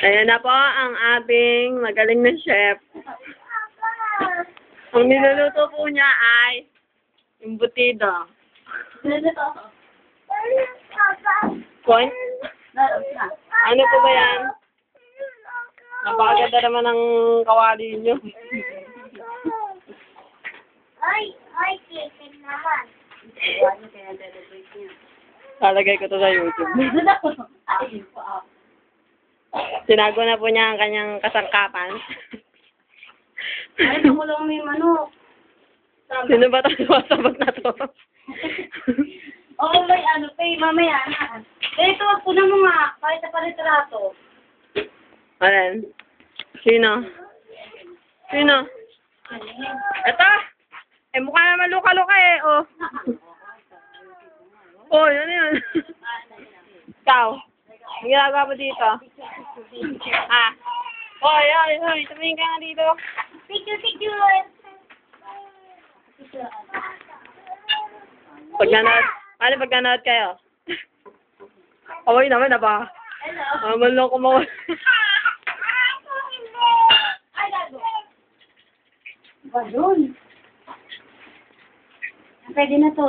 Ayan na po ang ating magaling na chef. Ang niluluto po niya ay embutido. Coin? Ano po ba yan? Napakaganda naman ang kawali niyo. Ay, chicken naman. Lalagay ko to sa YouTube. Tinago na po niya ang kanyang kasangkapan. Ay, nakulong may manok. Sino ba ito sumasabot na to? Oo, may ano, pay, mamaya na. Ito, wag po na mga, kahit sa palitrato. Alin? Sino? Sino? Ito! Eh, mukha naman luka-luka eh, oh. Oh, yun yun. Ikaw, ang ginagawa mo dito? Ah. Hoy, hoy, hoy, tumingin ka nga dito. Picture. Pag nanood, paano pag nanood kayo? Away naman na ba? Hello. Amal lang kumawal. Ay, gago. Balon. Pwede na to.